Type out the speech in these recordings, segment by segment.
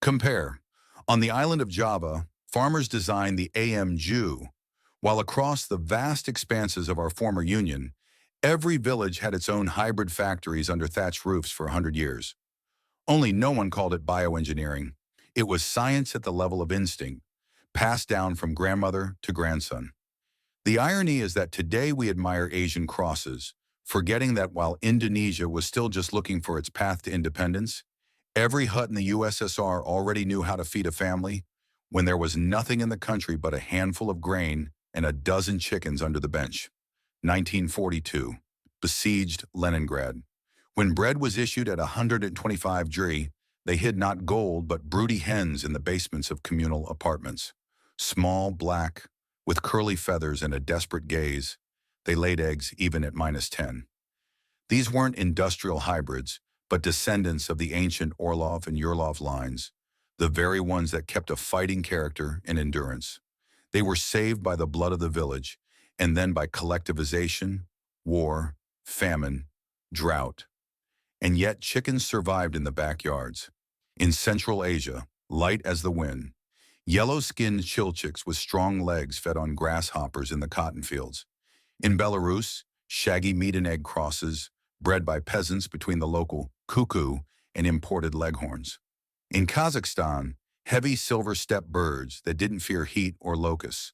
Compare. On the island of Java, farmers designed the AMJU, while across the vast expanses of our former union, every village had its own hybrid factories under thatched roofs for 100 years. Only no one called it bioengineering. It was science at the level of instinct, passed down from grandmother to grandson. The irony is that today we admire Asian crosses, forgetting that while Indonesia was still just looking for its path to independence, every hut in the USSR already knew how to feed a family when there was nothing in the country but a handful of grain and a dozen chickens under the bench. 1942, besieged Leningrad. When bread was issued at 125 dri, they hid not gold but broody hens in the basements of communal apartments. Small, black, with curly feathers and a desperate gaze, they laid eggs even at -10. These weren't industrial hybrids, but descendants of the ancient Orlov and Yurlov lines, the very ones that kept a fighting character and endurance. They were saved by the blood of the village, and then by collectivization, war, famine, drought. And yet chickens survived in the backyards. In Central Asia, light as the wind, yellow-skinned chilchicks with strong legs fed on grasshoppers in the cotton fields. In Belarus, shaggy meat and egg crosses, bred by peasants between the local cuckoo and imported leghorns. In Kazakhstan, heavy silver steppe birds that didn't fear heat or locusts.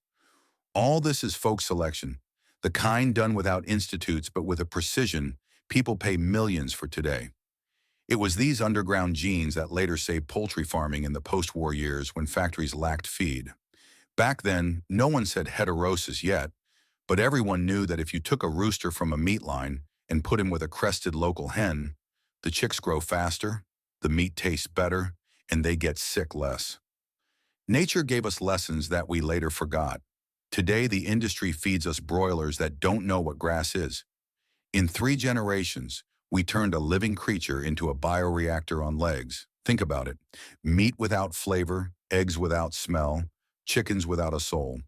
All this is folk selection, the kind done without institutes but with a precision people pay millions for today. It was these underground genes that later saved poultry farming in the post-war years when factories lacked feed. Back then, no one said heterosis yet, but everyone knew that if you took a rooster from a meat line and put him with a crested local hen, the chicks grow faster, the meat tastes better, and they get sick less. Nature gave us lessons that we later forgot. Today, the industry feeds us broilers that don't know what grass is. In 3 generations, we turned a living creature into a bioreactor on legs. Think about it. Meat without flavor, eggs without smell, chickens without a soul.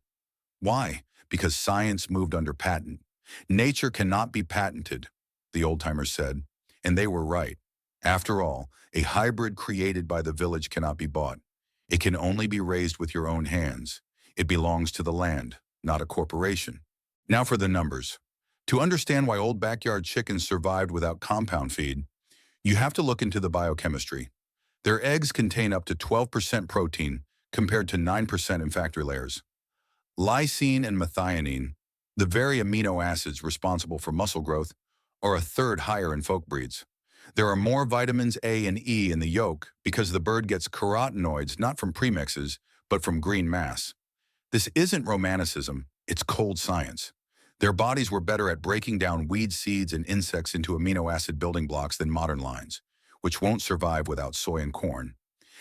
Why? Because science moved under patent. Nature cannot be patented, the old-timers said, and they were right. After all, a hybrid created by the village cannot be bought. It can only be raised with your own hands. It belongs to the land, not a corporation. Now for the numbers. To understand why old backyard chickens survived without compound feed, you have to look into the biochemistry. Their eggs contain up to 12% protein compared to 9% in factory layers. Lysine and methionine, the very amino acids responsible for muscle growth, are a third higher in folk breeds. There are more vitamins A and E in the yolk because the bird gets carotenoids not from premixes, but from green mass. This isn't romanticism, it's cold science. Their bodies were better at breaking down weed seeds and insects into amino acid building blocks than modern lines, which won't survive without soy and corn.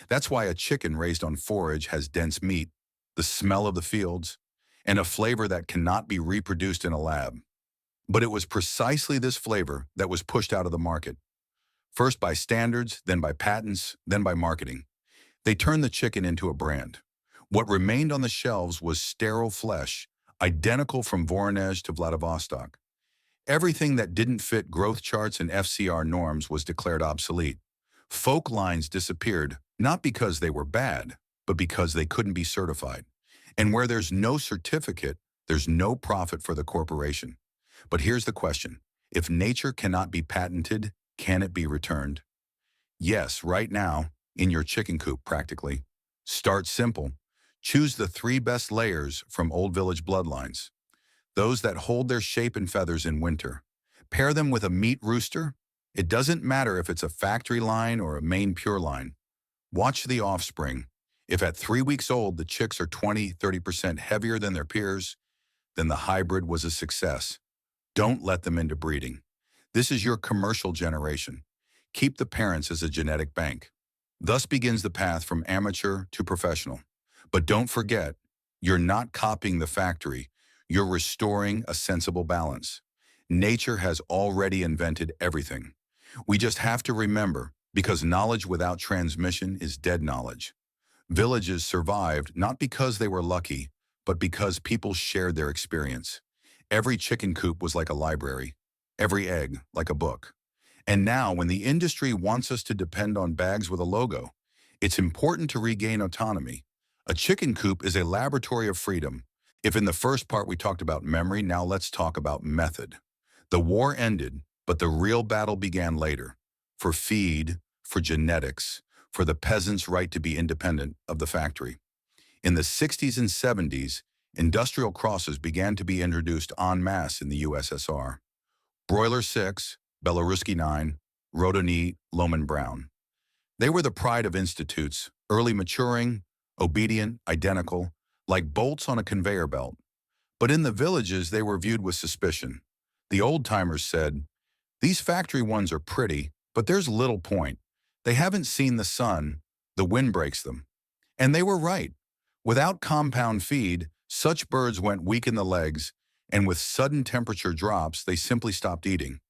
That's why a chicken raised on forage has dense meat, the smell of the fields, and a flavor that cannot be reproduced in a lab. But it was precisely this flavor that was pushed out of the market. First by standards, then by patents, then by marketing. They turned the chicken into a brand. What remained on the shelves was sterile flesh, identical from Voronezh to Vladivostok. Everything that didn't fit growth charts and FCR norms was declared obsolete. Folk lines disappeared, not because they were bad, but because they couldn't be certified. And where there's no certificate, there's no profit for the corporation. But here's the question. If nature cannot be patented, can it be returned? Yes, right now, in your chicken coop practically. Start simple. Choose the 3 best layers from Old Village bloodlines, those that hold their shape and feathers in winter. Pair them with a meat rooster. It doesn't matter if it's a factory line or a Maine pure line. Watch the offspring. If at 3 weeks old the chicks are 20–30% heavier than their peers, then the hybrid was a success. Don't let them into breeding. This is your commercial generation. Keep the parents as a genetic bank. Thus begins the path from amateur to professional. But don't forget, you're not copying the factory. You're restoring a sensible balance. Nature has already invented everything. We just have to remember, because knowledge without transmission is dead knowledge. Villages survived not because they were lucky, but because people shared their experience. Every chicken coop was like a library, every egg like a book. And now, when the industry wants us to depend on bags with a logo, It's important to regain autonomy. A chicken coop is a laboratory of freedom. If in the first part we talked about memory, now let's talk about method. The war ended, but the real battle began later. For feed, for genetics, for the peasants' right to be independent of the factory. In the 60s and 70s, industrial crosses began to be introduced en masse in the USSR. Broiler 6, Belaruski 9, Rodoni, Lohman Brown. They were the pride of institutes, early maturing, obedient, identical, like bolts on a conveyor belt. But in the villages, they were viewed with suspicion. The old-timers said, "These factory ones are pretty, but there's little point. They haven't seen the sun, the wind breaks them." And they were right. Without compound feed, such birds went weak in the legs, and with sudden temperature drops, they simply stopped eating.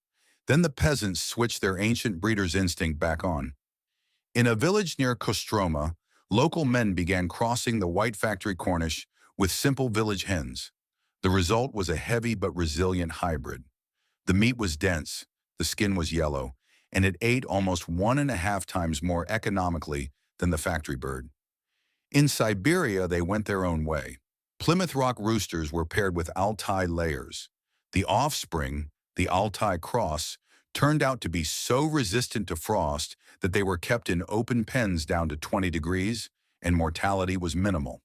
Then the peasants switched their ancient breeder's instinct back on. In a village near Kostroma, local men began crossing the white factory Cornish with simple village hens. The result was a heavy but resilient hybrid. The meat was dense, the skin was yellow, and it ate almost 1.5 times more economically than the factory bird. In Siberia, they went their own way. Plymouth Rock roosters were paired with Altai layers. The offspring, the Altai cross, turned out to be so resistant to frost that they were kept in open pens down to 20 degrees, and mortality was minimal.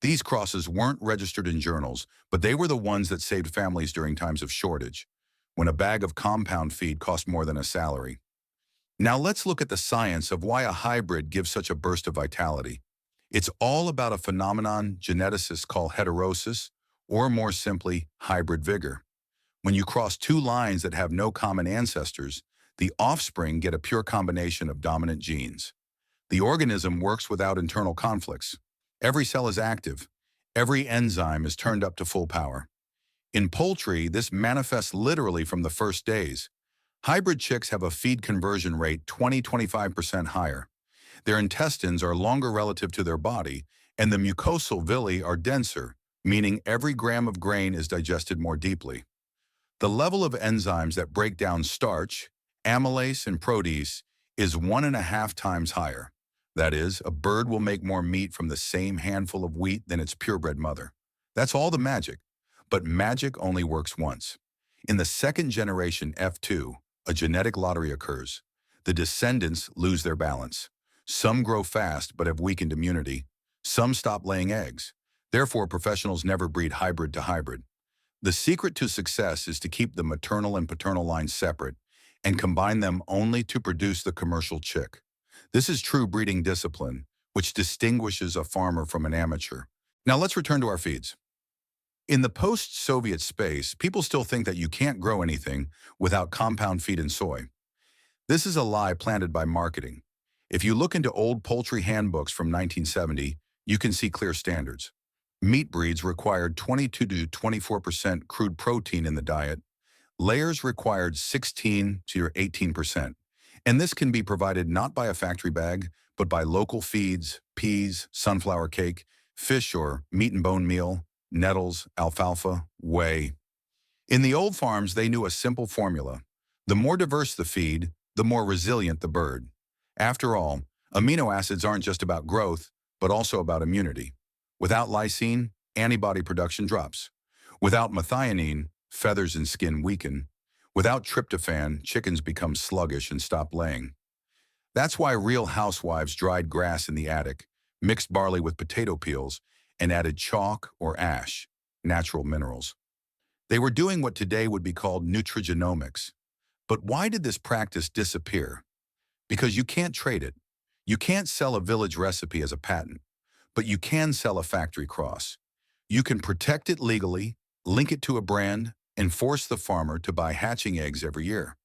These crosses weren't registered in journals, but they were the ones that saved families during times of shortage, when a bag of compound feed cost more than a salary. Now let's look at the science of why a hybrid gives such a burst of vitality. It's all about a phenomenon geneticists call heterosis, or more simply, hybrid vigor. When you cross two lines that have no common ancestors, the offspring get a pure combination of dominant genes. The organism works without internal conflicts. Every cell is active. Every enzyme is turned up to full power. In poultry, this manifests literally from the first days. Hybrid chicks have a feed conversion rate 20–25% higher. Their intestines are longer relative to their body, and the mucosal villi are denser, meaning every gram of grain is digested more deeply. The level of enzymes that break down starch, amylase, and protease is 1.5 times higher. That is, a bird will make more meat from the same handful of wheat than its purebred mother. That's all the magic. But magic only works once. In the second generation F2, a genetic lottery occurs. The descendants lose their balance. Some grow fast but have weakened immunity. Some stop laying eggs. Therefore, professionals never breed hybrid to hybrid. The secret to success is to keep the maternal and paternal lines separate and combine them only to produce the commercial chick. This is true breeding discipline, which distinguishes a farmer from an amateur. Now let's return to our feeds. In the post-Soviet space, people still think that you can't grow anything without compound feed and soy. This is a lie planted by marketing. If you look into old poultry handbooks from 1970, you can see clear standards. Meat breeds required 22–24% crude protein in the diet. Layers required 16–18%. And this can be provided not by a factory bag, but by local feeds, peas, sunflower cake, fish or meat and bone meal, nettles, alfalfa, whey. In the old farms, they knew a simple formula. The more diverse the feed, the more resilient the bird. After all, amino acids aren't just about growth, but also about immunity. Without lysine, antibody production drops. Without methionine, feathers and skin weaken. Without tryptophan, chickens become sluggish and stop laying. That's why real housewives dried grass in the attic, mixed barley with potato peels, and added chalk or ash, natural minerals. They were doing what today would be called nutrigenomics. But why did this practice disappear? Because you can't trade it. You can't sell a village recipe as a patent, but you can sell a factory cross. You can protect it legally, link it to a brand, and force the farmer to buy hatching eggs every year.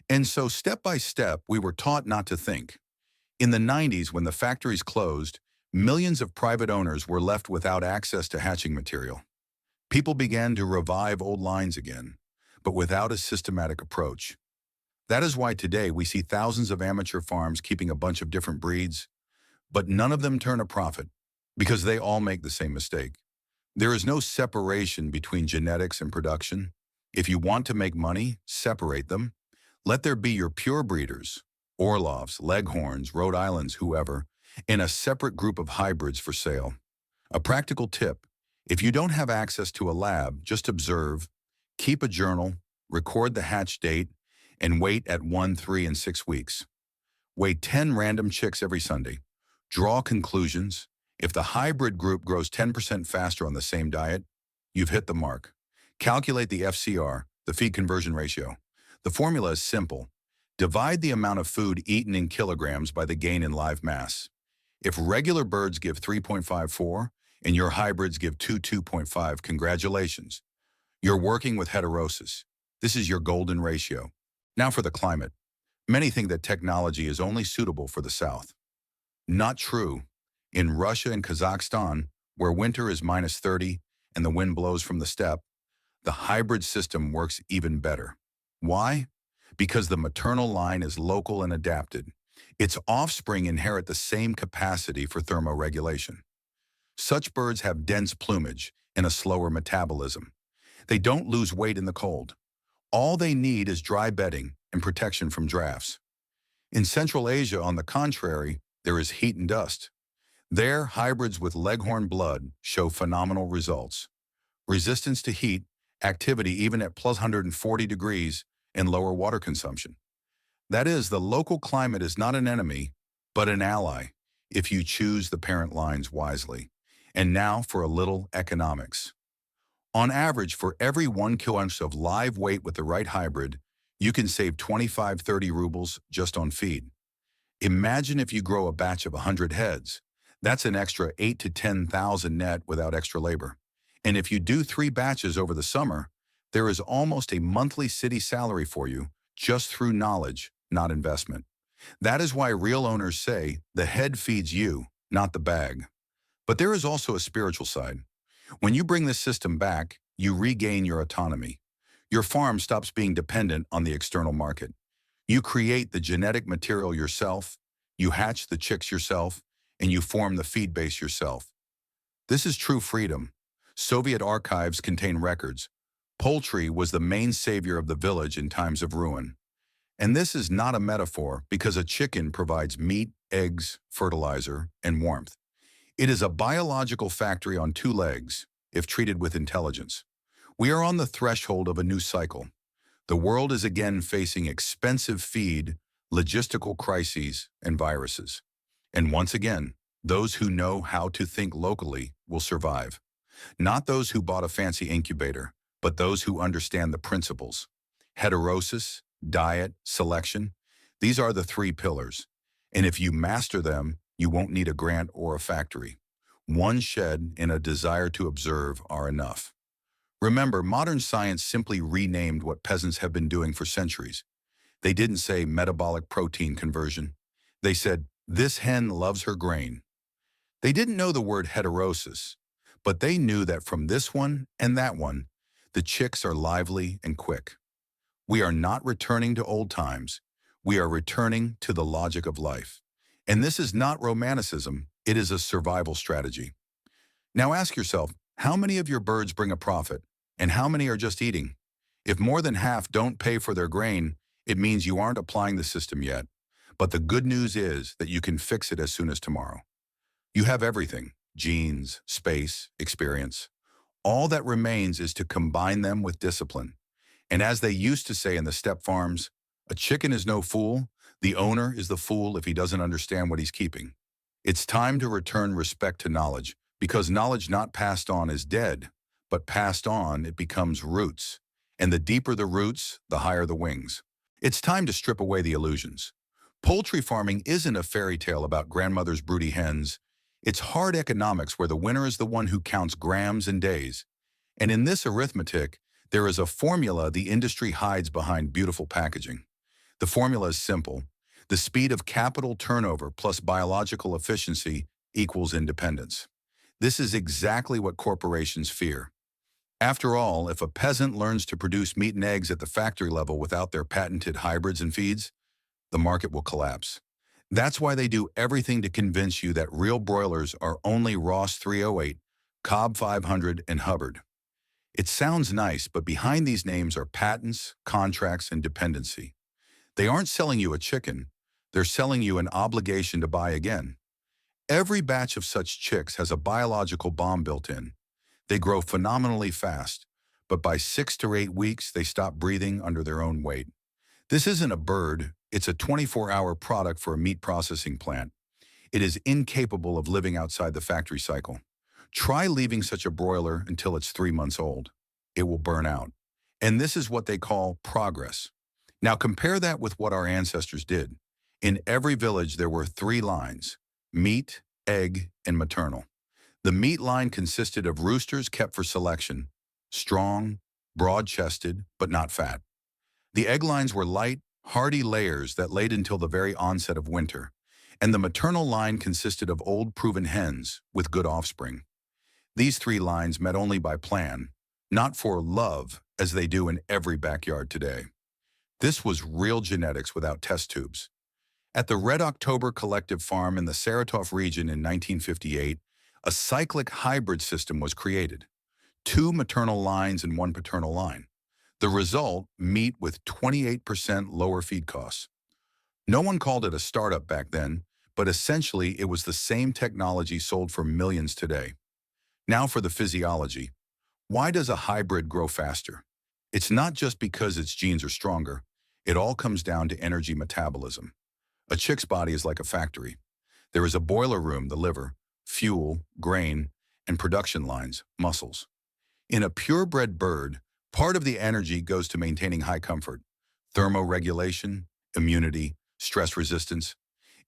And so step by step, we were taught not to think. In the 90s, when the factories closed, millions of private owners were left without access to hatching material. People began to revive old lines again, but without a systematic approach. That is why today we see thousands of amateur farms keeping a bunch of different breeds, but none of them turn a profit because they all make the same mistake. There is no separation between genetics and production. If you want to make money, separate them. Let there be your pure breeders, Orlovs, Leghorns, Rhode Islands, whoever, and a separate group of hybrids for sale. A practical tip: if you don't have access to a lab, just observe, keep a journal, record the hatch date, and wait at 1, 3, and 6 weeks. Weigh 10 random chicks every Sunday. Draw conclusions. If the hybrid group grows 10% faster on the same diet, you've hit the mark. Calculate the FCR, the feed conversion ratio. The formula is simple. Divide the amount of food eaten in kilograms by the gain in live mass. If regular birds give 3.54 and your hybrids give 2.5, congratulations. You're working with heterosis. This is your golden ratio. Now for the climate. Many think that technology is only suitable for the South. Not true. In Russia and Kazakhstan, where winter is -30 and the wind blows from the steppe, the hybrid system works even better. Why? Because the maternal line is local and adapted. Its offspring inherit the same capacity for thermoregulation. Such birds have dense plumage and a slower metabolism. They don't lose weight in the cold. All they need is dry bedding and protection from drafts. In Central Asia, on the contrary, there is heat and dust. There, hybrids with leghorn blood show phenomenal results. Resistance to heat, activity even at plus 140 degrees, and lower water consumption. That is, the local climate is not an enemy, but an ally, if you choose the parent lines wisely. And now for a little economics. On average, for every 1 kilo of live weight with the right hybrid, you can save 25-30 rubles just on feed. Imagine if you grow a batch of 100 heads. That's an extra 8 to 10,000 net without extra labor. And if you do 3 batches over the summer, there is almost a monthly city salary for you just through knowledge, not investment. That is why real owners say the head feeds you, not the bag. But there is also a spiritual side. When you bring this system back, you regain your autonomy. Your farm stops being dependent on the external market. You create the genetic material yourself, you hatch the chicks yourself, and you form the feed base yourself. This is true freedom. Soviet archives contain records. Poultry was the main savior of the village in times of ruin. And this is not a metaphor, because a chicken provides meat, eggs, fertilizer, and warmth. It is a biological factory on 2 legs, if treated with intelligence. We are on the threshold of a new cycle. The world is again facing expensive feed, logistical crises, and viruses. And once again, those who know how to think locally will survive. Not those who bought a fancy incubator, but those who understand the principles. Heterosis, diet, selection, these are the 3 pillars. And if you master them, you won't need a grant or a factory. One shed and a desire to observe are enough. Remember, modern science simply renamed what peasants have been doing for centuries. They didn't say metabolic protein conversion. They said, this hen loves her grain. They didn't know the word heterosis, but they knew that from this one and that one, the chicks are lively and quick. We are not returning to old times. We are returning to the logic of life. And this is not romanticism, it is a survival strategy. Now ask yourself, how many of your birds bring a profit, and how many are just eating? If more than half don't pay for their grain, it means you aren't applying the system yet. But the good news is that you can fix it as soon as tomorrow. You have everything: genes, space, experience. All that remains is to combine them with discipline. And as they used to say in the steppe farms, a chicken is no fool. The owner is the fool if he doesn't understand what he's keeping. It's time to return respect to knowledge, because knowledge not passed on is dead, but passed on, it becomes roots. And the deeper the roots, the higher the wings. It's time to strip away the illusions. Poultry farming isn't a fairy tale about grandmother's broody hens. It's hard economics where the winner is the one who counts grams and days. And in this arithmetic, there is a formula the industry hides behind beautiful packaging. The formula is simple. The speed of capital turnover plus biological efficiency equals independence. This is exactly what corporations fear. After all, if a peasant learns to produce meat and eggs at the factory level without their patented hybrids and feeds, the market will collapse. That's why they do everything to convince you that real broilers are only Ross 308, Cobb 500, and Hubbard. It sounds nice, but behind these names are patents, contracts, and dependency. They aren't selling you a chicken, they're selling you an obligation to buy again. Every batch of such chicks has a biological bomb built in. They grow phenomenally fast, but by 6 to 8 weeks, they stop breathing under their own weight. This isn't a bird, it's a 24-hour product for a meat processing plant. It is incapable of living outside the factory cycle. Try leaving such a broiler until it's 3 months old. It will burn out. And this is what they call progress. Now compare that with what our ancestors did. In every village there were three lines: meat, egg, and maternal. The meat line consisted of roosters kept for selection, strong, broad-chested, but not fat. The egg lines were light, hardy layers that laid until the very onset of winter, and the maternal line consisted of old proven hens with good offspring. These three lines met only by plan, not for love as they do in every backyard today. This was real genetics without test tubes. At the Red October Collective Farm in the Saratov region in 1958, a cyclic hybrid system was created: two maternal lines and one paternal line. The result, meat with 28% lower feed costs. No one called it a startup back then, but essentially it was the same technology sold for millions today. Now for the physiology. Why does a hybrid grow faster? It's not just because its genes are stronger. It all comes down to energy metabolism. A chick's body is like a factory. There is a boiler room, the liver, fuel, grain, and production lines, muscles. In a purebred bird, part of the energy goes to maintaining high comfort, thermoregulation, immunity, stress resistance.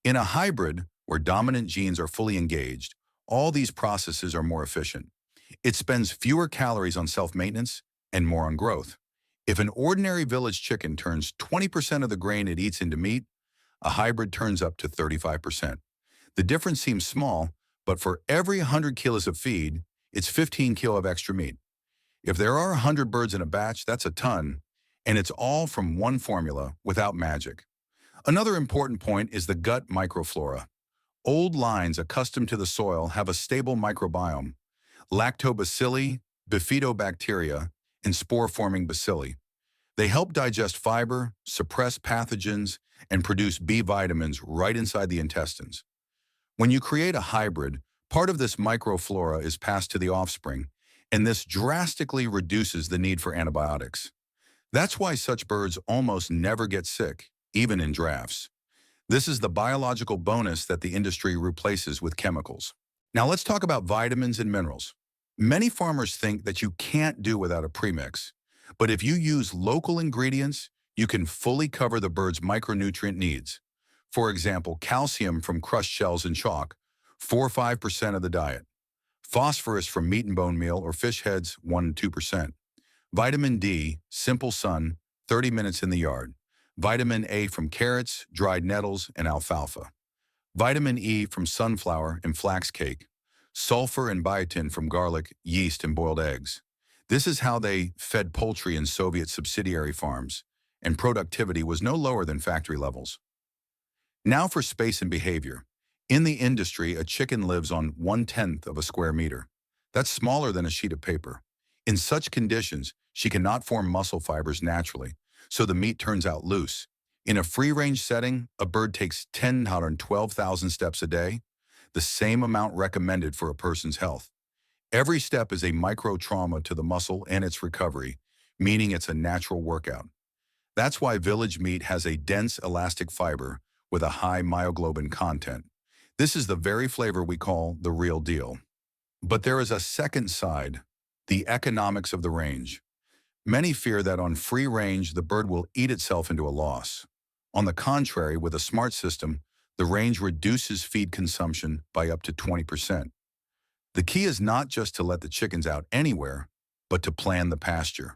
In a hybrid, where dominant genes are fully engaged, all these processes are more efficient. It spends fewer calories on self-maintenance and more on growth. If an ordinary village chicken turns 20% of the grain it eats into meat, a hybrid turns up to 35%. The difference seems small, but for every 100 kilos of feed, it's 15 kilos of extra meat. If there are 100 birds in a batch, that's a ton, and it's all from one formula without magic. Another important point is the gut microflora. Old lines accustomed to the soil have a stable microbiome: lactobacilli, bifidobacteria, and spore-forming bacilli. They help digest fiber, suppress pathogens, and produce B vitamins right inside the intestines. When you create a hybrid, part of this microflora is passed to the offspring, and this drastically reduces the need for antibiotics. That's why such birds almost never get sick, even in drafts. This is the biological bonus that the industry replaces with chemicals. Now let's talk about vitamins and minerals. Many farmers think that you can't do without a premix, but if you use local ingredients, you can fully cover the bird's micronutrient needs. For example, calcium from crushed shells and chalk, 4 or 5% of the diet. Phosphorus from meat and bone meal or fish heads, 1 to 2%. Vitamin D, simple sun, 30 minutes in the yard. Vitamin A from carrots, dried nettles, and alfalfa. Vitamin E from sunflower and flax cake. Sulfur and biotin from garlic, yeast, and boiled eggs. This is how they fed poultry in Soviet subsidiary farms, and productivity was no lower than factory levels. Now for space and behavior. In the industry, a chicken lives on 1/10 of a square meter. That's smaller than a sheet of paper. In such conditions, she cannot form muscle fibers naturally, so the meat turns out loose. In a free-range setting, a bird takes 10 to 112,000 steps a day, the same amount recommended for a person's health. Every step is a micro-trauma to the muscle and its recovery, meaning it's a natural workout. That's why village meat has a dense elastic fiber with a high myoglobin content. This is the very flavor we call the real deal. But there is a second side, the economics of the range. Many fear that on free range, the bird will eat itself into a loss. On the contrary, with a smart system, the range reduces feed consumption by up to 20%. The key is not just to let the chickens out anywhere, but to plan the pasture.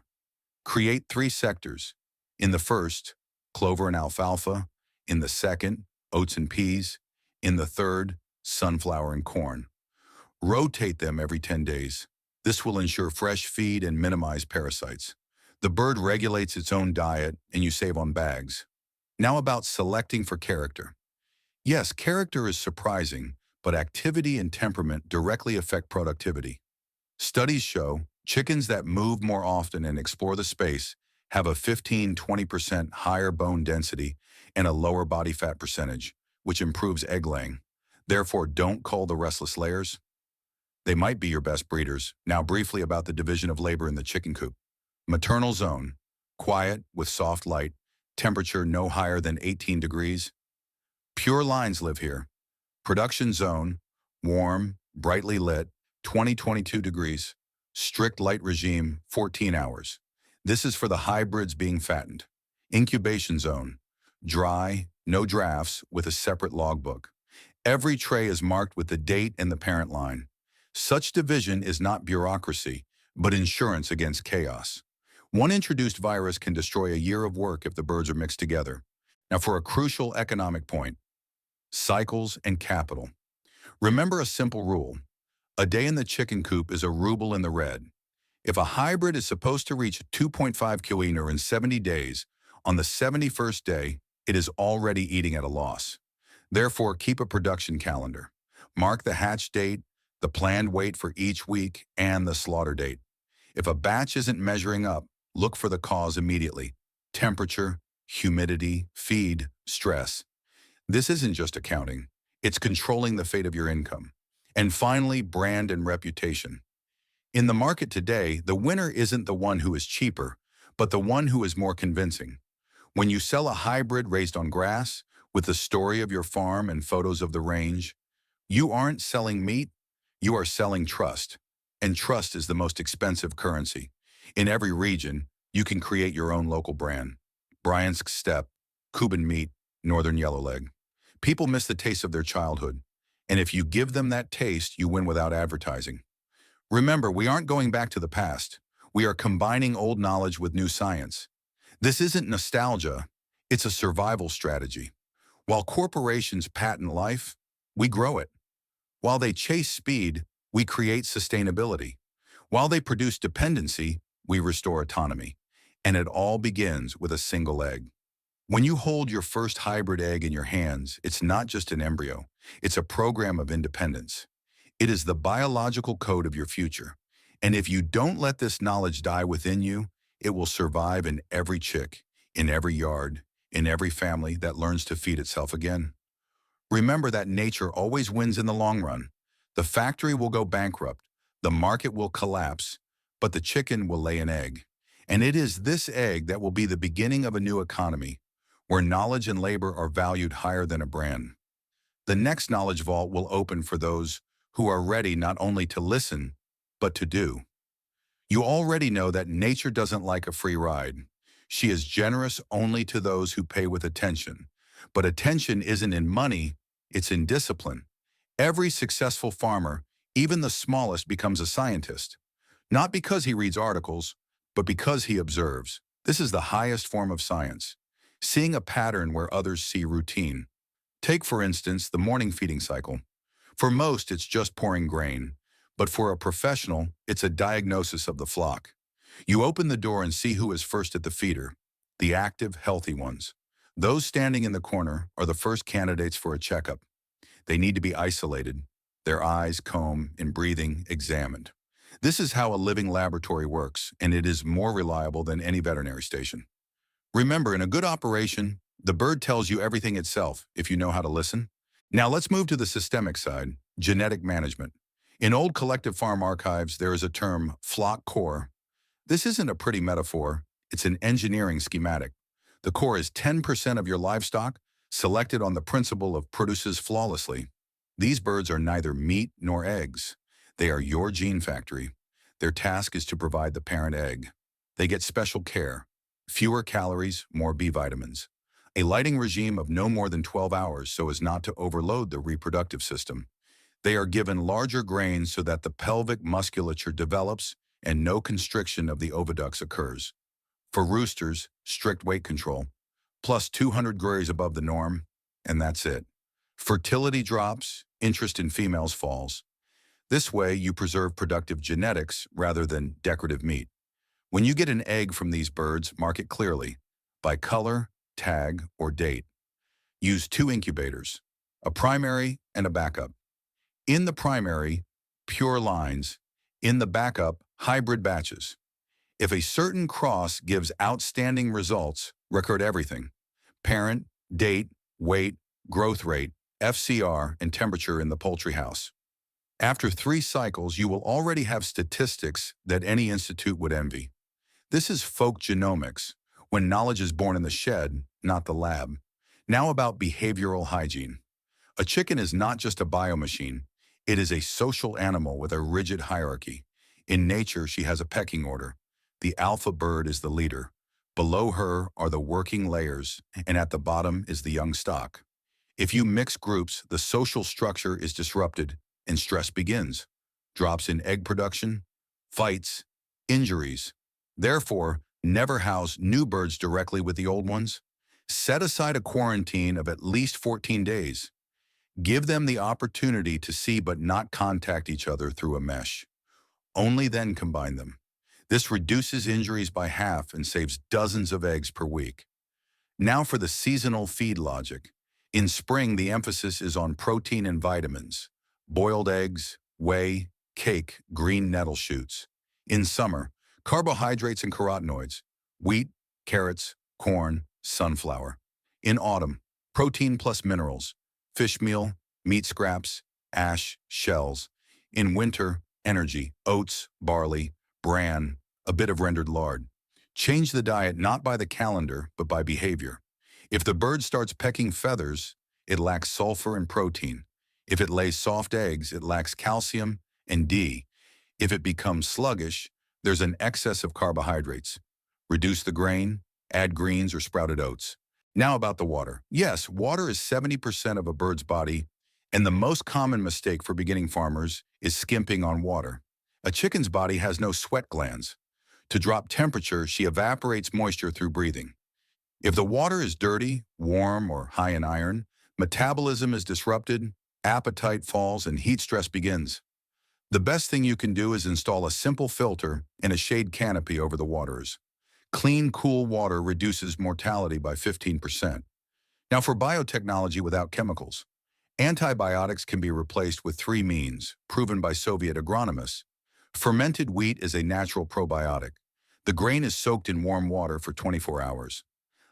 Create 3 sectors. In the first, clover and alfalfa. In the second, oats and peas. In the third, sunflower and corn. Rotate them every 10 days. This will ensure fresh feed and minimize parasites. The bird regulates its own diet, and you save on bags. Now about selecting for character. Yes, character is surprising, but activity and temperament directly affect productivity. Studies show chickens that move more often and explore the space have a 15–20% higher bone density and a lower body fat percentage, which improves egg laying. Therefore, don't cull the restless layers. They might be your best breeders. Now briefly about the division of labor in the chicken coop. Maternal zone, quiet with soft light, temperature no higher than 18 degrees. Pure lines live here. Production zone, warm, brightly lit, 20-22 degrees. Strict light regime, 14 hours. This is for the hybrids being fattened. Incubation zone, dry, no drafts, with a separate logbook. Every tray is marked with the date and the parent line. Such division is not bureaucracy, but insurance against chaos. One introduced virus can destroy a year of work if the birds are mixed together. Now for a crucial economic point, cycles and capital. Remember a simple rule. A day in the chicken coop is a ruble in the red. If a hybrid is supposed to reach 2.5 kilo in 70 days, on the 71st day, it is already eating at a loss. Therefore, keep a production calendar. Mark the hatch date, the planned weight for each week, and the slaughter date. If a batch isn't measuring up, look for the cause immediately. Temperature, humidity, feed, stress. This isn't just accounting. It's controlling the fate of your income. And finally, brand and reputation. In the market today, the winner isn't the one who is cheaper, but the one who is more convincing. When you sell a hybrid raised on grass, with the story of your farm and photos of the range, you aren't selling meat, you are selling trust. And trust is the most expensive currency. In every region, you can create your own local brand. Bryansk Steppe, Cuban meat, Northern Yellowleg. People miss the taste of their childhood. And if you give them that taste, you win without advertising. Remember, we aren't going back to the past. We are combining old knowledge with new science. This isn't nostalgia, it's a survival strategy. While corporations patent life, we grow it. While they chase speed, we create sustainability. While they produce dependency, we restore autonomy. And it all begins with a single egg. When you hold your first hybrid egg in your hands, it's not just an embryo. It's a program of independence. It is the biological code of your future. And if you don't let this knowledge die within you, it will survive in every chick, in every yard, in every family that learns to feed itself again. Remember that nature always wins in the long run. The factory will go bankrupt, the market will collapse, but the chicken will lay an egg. And it is this egg that will be the beginning of a new economy, where knowledge and labor are valued higher than a brand. The next knowledge vault will open for those who are ready not only to listen, but to do. You already know that nature doesn't like a free ride. She is generous only to those who pay with attention. But attention isn't in money, it's in discipline. Every successful farmer, even the smallest, becomes a scientist. Not because he reads articles, but because he observes. This is the highest form of science, seeing a pattern where others see routine. Take, for instance, the morning feeding cycle. For most, it's just pouring grain. But for a professional, it's a diagnosis of the flock. You open the door and see who is first at the feeder, the active, healthy ones. Those standing in the corner are the first candidates for a checkup. They need to be isolated, their eyes, comb, and breathing examined. This is how a living laboratory works, and it is more reliable than any veterinary station. Remember, in a good operation, the bird tells you everything itself if you know how to listen. Now let's move to the systemic side, genetic management. In old collective farm archives, there is a term, flock core. This isn't a pretty metaphor, it's an engineering schematic. The core is 10% of your livestock, selected on the principle of produces flawlessly. These birds are neither meat nor eggs. They are your gene factory. Their task is to provide the parent egg. They get special care. Fewer calories, more B vitamins. A lighting regime of no more than 12 hours so as not to overload the reproductive system. They are given larger grains so that the pelvic musculature develops and no constriction of the oviducts occurs. For roosters, strict weight control, plus 200 grays above the norm, and that's it. Fertility drops, interest in females falls. This way, you preserve productive genetics rather than decorative meat. When you get an egg from these birds, mark it clearly, by color, tag, or date. Use 2 incubators, a primary and a backup. In the primary, pure lines. In the backup, hybrid batches. If a certain cross gives outstanding results, record everything. Parent, date, weight, growth rate, FCR, and temperature in the poultry house. After 3 cycles, you will already have statistics that any institute would envy. This is folk genomics, when knowledge is born in the shed, not the lab. Now about behavioral hygiene. A chicken is not just a biomachine. It is a social animal with a rigid hierarchy. In nature, she has a pecking order. The alpha bird is the leader. Below her are the working layers, and at the bottom is the young stock. If you mix groups, the social structure is disrupted and stress begins. Drops in egg production, fights, injuries. Therefore, never house new birds directly with the old ones. Set aside a quarantine of at least 14 days. Give them the opportunity to see but not contact each other through a mesh. Only then combine them. This reduces injuries by half and saves dozens of eggs per week. Now for the seasonal feed logic. In spring, the emphasis is on protein and vitamins. Boiled eggs, whey, cake, green nettle shoots. In summer, carbohydrates and carotenoids. Wheat, carrots, corn, sunflower. In autumn, protein plus minerals. Fish meal, meat scraps, ash, shells. In winter, energy, oats, barley, bran, a bit of rendered lard. Change the diet not by the calendar, but by behavior. If the bird starts pecking feathers, it lacks sulfur and protein. If it lays soft eggs, it lacks calcium and D. If it becomes sluggish, there's an excess of carbohydrates. Reduce the grain, add greens or sprouted oats. Now about the water. Yes, water is 70% of a bird's body, and the most common mistake for beginning farmers is skimping on water. A chicken's body has no sweat glands. To drop temperature, she evaporates moisture through breathing. If the water is dirty, warm, or high in iron, metabolism is disrupted, appetite falls, and heat stress begins. The best thing you can do is install a simple filter and a shade canopy over the waters. Clean, cool water reduces mortality by 15%. Now for biotechnology without chemicals. Antibiotics can be replaced with 3 means, proven by Soviet agronomists. Fermented wheat is a natural probiotic. The grain is soaked in warm water for 24 hours.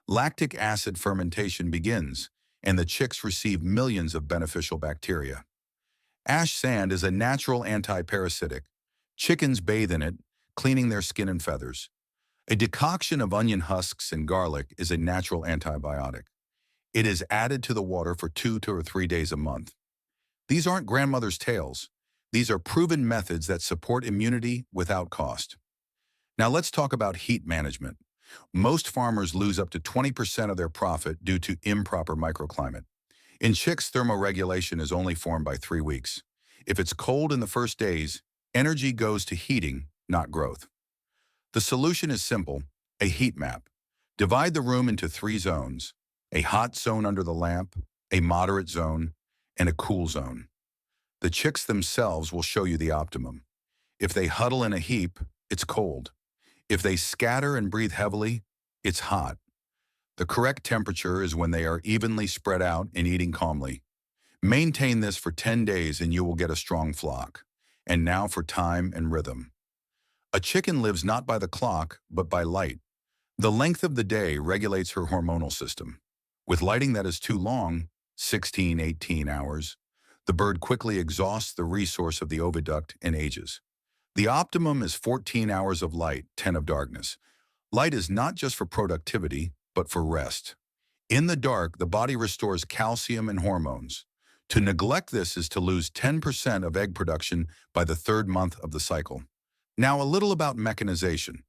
Lactic acid fermentation begins, and the chicks receive millions of beneficial bacteria. Ash sand is a natural anti-parasitic. Chickens bathe in it, cleaning their skin and feathers. A decoction of onion husks and garlic is a natural antibiotic. It is added to the water for 2 to 3 days a month. These aren't grandmother's tales. These are proven methods that support immunity without cost. Now let's talk about heat management. Most farmers lose up to 20% of their profit due to improper microclimate. In chicks, thermoregulation is only formed by 3 weeks. If it's cold in the first days, energy goes to heating, not growth. The solution is simple, a heat map. Divide the room into 3 zones, a hot zone under the lamp, a moderate zone, and a cool zone. The chicks themselves will show you the optimum. If they huddle in a heap, it's cold. If they scatter and breathe heavily, it's hot. The correct temperature is when they are evenly spread out and eating calmly. Maintain this for 10 days and you will get a strong flock. And now for time and rhythm. A chicken lives not by the clock, but by light. The length of the day regulates her hormonal system. With lighting that is too long, 16, 18 hours, the bird quickly exhausts the resource of the oviduct and ages. The optimum is 14 hours of light, 10 of darkness. Light is not just for productivity, but for rest. In the dark, the body restores calcium and hormones. To neglect this is to lose 10% of egg production by the 3rd month of the cycle. Now a little about mechanization.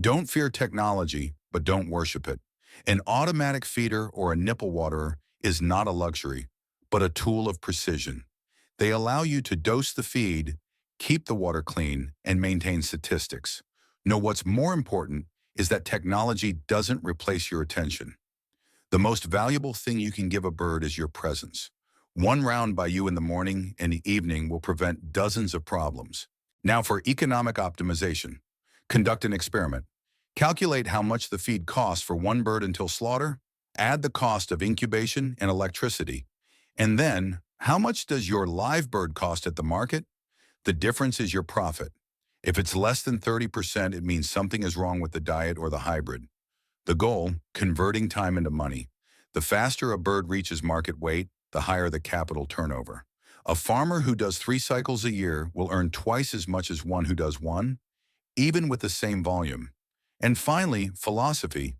Don't fear technology, but don't worship it. An automatic feeder or a nipple waterer is not a luxury, but a tool of precision. They allow you to dose the feed, keep the water clean, and maintain statistics. No, what's more important is that technology doesn't replace your attention. The most valuable thing you can give a bird is your presence. 1 round by you in the morning and the evening will prevent dozens of problems. Now for economic optimization. Conduct an experiment. Calculate how much the feed costs for 1 bird until slaughter. Add the cost of incubation and electricity. And then, how much does your live bird cost at the market? The difference is your profit. If it's less than 30%, it means something is wrong with the diet or the hybrid. The goal, converting time into money. The faster a bird reaches market weight, the higher the capital turnover. A farmer who does 3 cycles a year will earn twice as much as one who does one, even with the same volume. And finally, philosophy.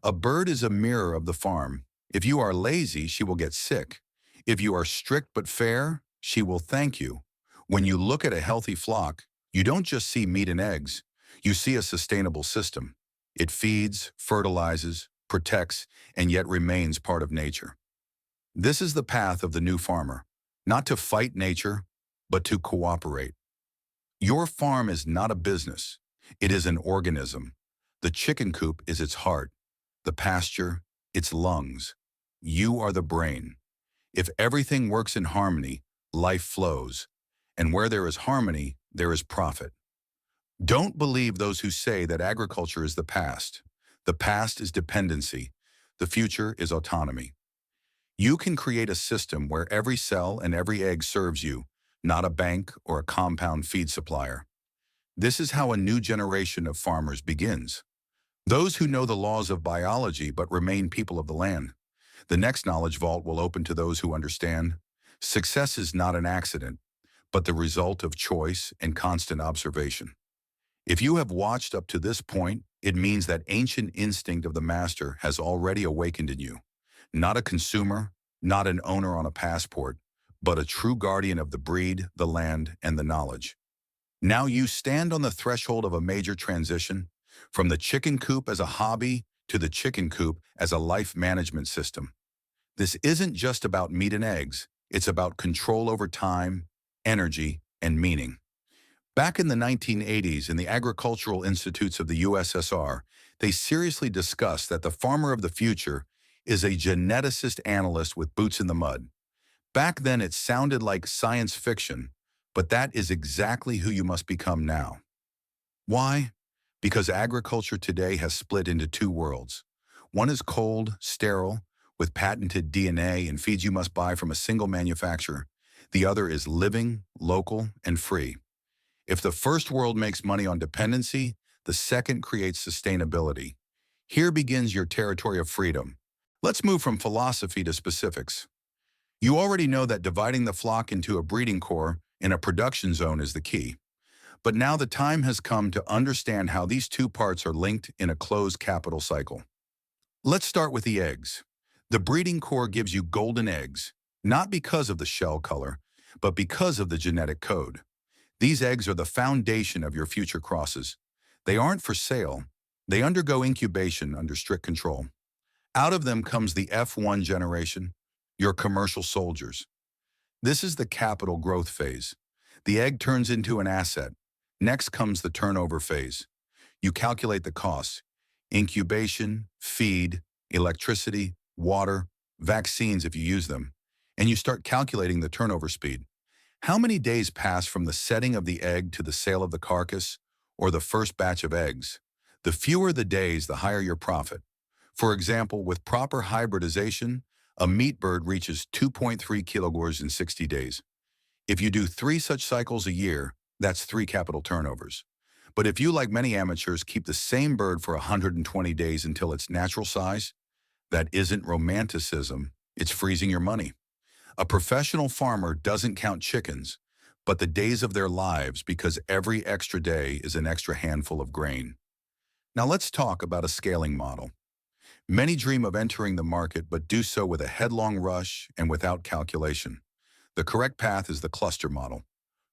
A bird is a mirror of the farm. If you are lazy, she will get sick. If you are strict but fair, she will thank you. When you look at a healthy flock, you don't just see meat and eggs. You see a sustainable system. It feeds, fertilizes, protects, and yet remains part of nature. This is the path of the new farmer, not to fight nature, but to cooperate. Your farm is not a business. It is an organism. The chicken coop is its heart, the pasture, its lungs. You are the brain. If everything works in harmony, life flows. And where there is harmony, there is profit. Don't believe those who say that agriculture is the past. The past is dependency. The future is autonomy. You can create a system where every cell and every egg serves you, not a bank or a compound feed supplier. This is how a new generation of farmers begins. Those who know the laws of biology but remain people of the land. The next knowledge vault will open to those who understand. Success is not an accident, but the result of choice and constant observation. If you have watched up to this point, it means that ancient instinct of the master has already awakened in you. Not a consumer, not an owner on a passport, but a true guardian of the breed, the land, and the knowledge. Now you stand on the threshold of a major transition, from the chicken coop as a hobby to the chicken coop as a life management system. This isn't just about meat and eggs, it's about control over time, energy, and meaning. Back in the 1980s, in the agricultural institutes of the USSR, they seriously discussed that the farmer of the future is a geneticist analyst with boots in the mud. Back then it sounded like science fiction, but that is exactly who you must become now. Why? Because agriculture today has split into two worlds. One is cold, sterile, with patented DNA and feeds you must buy from a single manufacturer. The other is living, local, and free. If the first world makes money on dependency, the second creates sustainability. Here begins your territory of freedom. Let's move from philosophy to specifics. You already know that dividing the flock into a breeding core and a production zone is the key. But now the time has come to understand how these two parts are linked in a closed capital cycle. Let's start with the eggs. The breeding core gives you golden eggs, not because of the shell color, but because of the genetic code. These eggs are the foundation of your future crosses. They aren't for sale. They undergo incubation under strict control. Out of them comes the F1 generation, your commercial soldiers. This is the capital growth phase. The egg turns into an asset. Next comes the turnover phase. You calculate the costs: incubation, feed, electricity, water, vaccines if you use them, and you start calculating the turnover speed. How many days pass from the setting of the egg to the sale of the carcass or the first batch of eggs? The fewer the days, the higher your profit. For example, with proper hybridization, a meat bird reaches 2.3 kilograms in 60 days. If you do 3 such cycles a year, that's 3 capital turnovers. But if you, like many amateurs, keep the same bird for 120 days until its natural size, that isn't romanticism, it's freezing your money. A professional farmer doesn't count chickens, but the days of their lives, because every extra day is an extra handful of grain. Now let's talk about a scaling model. Many dream of entering the market, but do so with a headlong rush and without calculation. The correct path is the cluster model.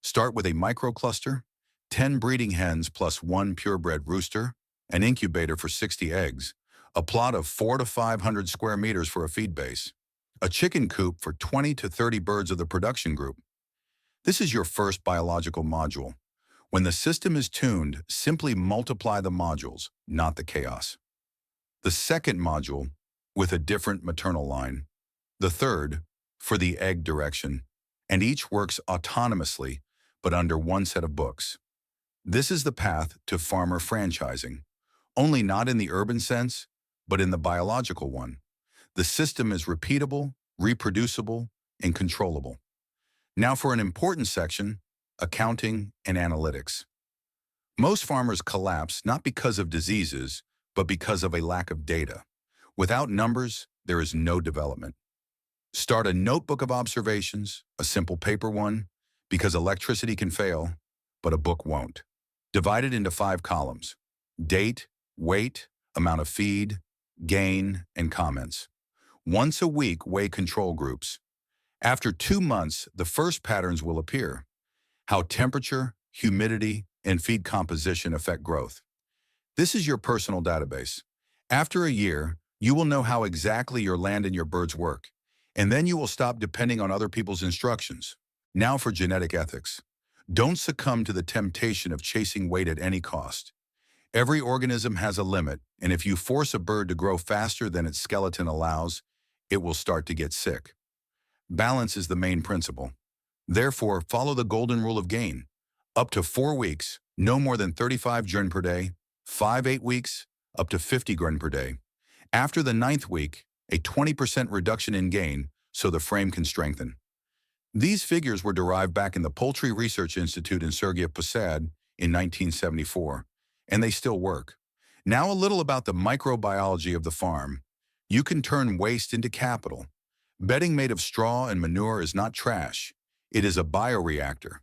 Start with a microcluster, 10 breeding hens plus 1 purebred rooster, an incubator for 60 eggs, a plot of 400 to 500 square meters for a feed base, a chicken coop for 20 to 30 birds of the production group. This is your first biological module. When the system is tuned, simply multiply the modules, not the chaos. The second module, with a different maternal line. The third, for the egg direction, and each works autonomously, but under one set of books. This is the path to farmer franchising, only not in the urban sense, but in the biological one. The system is repeatable, reproducible, and controllable. Now for an important section, accounting and analytics. Most farmers collapse not because of diseases, but because of a lack of data. Without numbers, there is no development. Start a notebook of observations, a simple paper one, because electricity can fail, but a book won't. Divide it into 5 columns: date, weight, amount of feed, gain, and comments. Once a week, weigh control groups. After 2 months, the first patterns will appear: how temperature, humidity, and feed composition affect growth. This is your personal database. After a year, you will know how exactly your land and your birds work, and then you will stop depending on other people's instructions. Now for genetic ethics. Don't succumb to the temptation of chasing weight at any cost. Every organism has a limit, and if you force a bird to grow faster than its skeleton allows, it will start to get sick. Balance is the main principle. Therefore, follow the golden rule of gain. Up to 4 weeks, no more than 35 grain per day. 5-8 weeks, up to 50 grain per day. After the 9th week, a 20% reduction in gain so the frame can strengthen. These figures were derived back in the Poultry Research Institute in Sergei Posad in 1974, and they still work. Now a little about the microbiology of the farm. You can turn waste into capital. Bedding made of straw and manure is not trash. It is a bioreactor.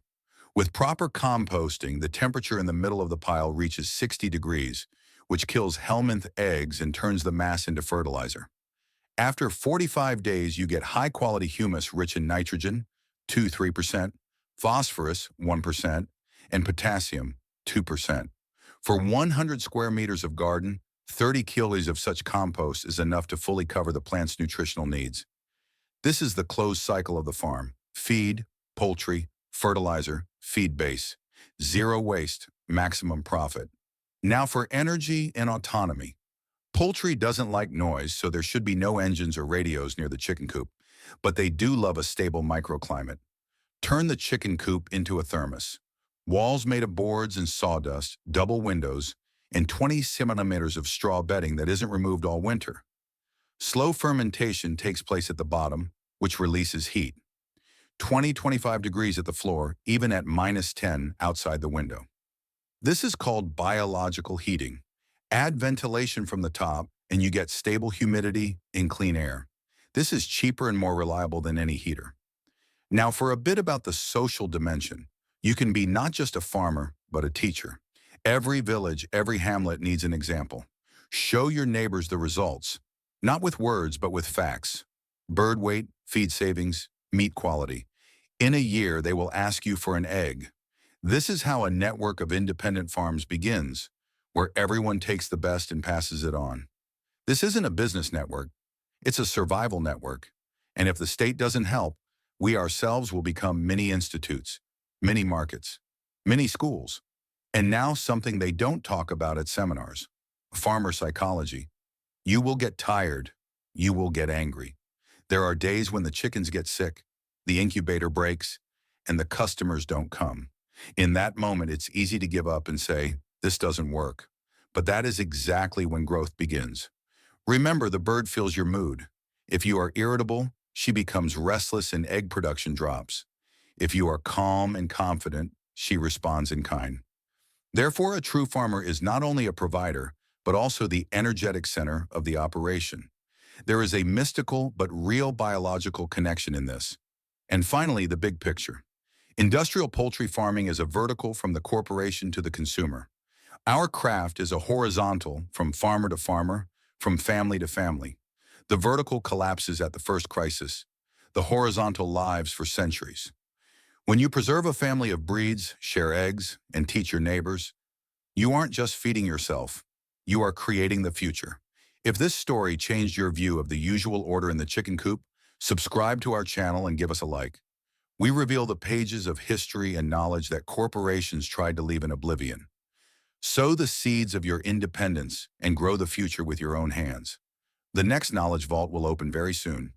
With proper composting, the temperature in the middle of the pile reaches 60 degrees, which kills helminth eggs and turns the mass into fertilizer. After 45 days, you get high-quality humus rich in nitrogen, 2-3%, phosphorus, 1%, and potassium, 2%. For 100 square meters of garden, 30 kilos of such compost is enough to fully cover the plant's nutritional needs. This is the closed cycle of the farm: feed, poultry, fertilizer, feed base. Zero waste, maximum profit. Now for energy and autonomy. Poultry doesn't like noise, so there should be no engines or radios near the chicken coop, but they do love a stable microclimate. Turn the chicken coop into a thermos. Walls made of boards and sawdust, double windows, and 20 centimeters of straw bedding that isn't removed all winter. Slow fermentation takes place at the bottom, which releases heat. 20-25 degrees at the floor, even at -10 outside the window. This is called biological heating. Add ventilation from the top, and you get stable humidity and clean air. This is cheaper and more reliable than any heater. Now for a bit about the social dimension. You can be not just a farmer, but a teacher. Every village, every hamlet needs an example. Show your neighbors the results, not with words, but with facts. Bird weight, feed savings, meat quality. In a year, they will ask you for an egg. This is how a network of independent farms begins, where everyone takes the best and passes it on. This isn't a business network. It's a survival network. And if the state doesn't help, we ourselves will become mini institutes, mini markets, mini schools. And now something they don't talk about at seminars: farmer psychology. You will get tired. You will get angry. There are days when the chickens get sick, the incubator breaks, and the customers don't come. In that moment, it's easy to give up and say, this doesn't work. But that is exactly when growth begins. Remember, the bird feels your mood. If you are irritable, she becomes restless and egg production drops. If you are calm and confident, she responds in kind. Therefore, a true farmer is not only a provider, but also the energetic center of the operation. There is a mystical but real biological connection in this. And finally, the big picture. Industrial poultry farming is a vertical from the corporation to the consumer. Our craft is a horizontal from farmer to farmer, from family to family. The vertical collapses at the first crisis. The horizontal lives for centuries. When you preserve a family of breeds, share eggs, and teach your neighbors, you aren't just feeding yourself. You are creating the future. If this story changed your view of the usual order in the chicken coop, subscribe to our channel and give us a like. We reveal the pages of history and knowledge that corporations tried to leave in oblivion. Sow the seeds of your independence and grow the future with your own hands. The next knowledge vault will open very soon.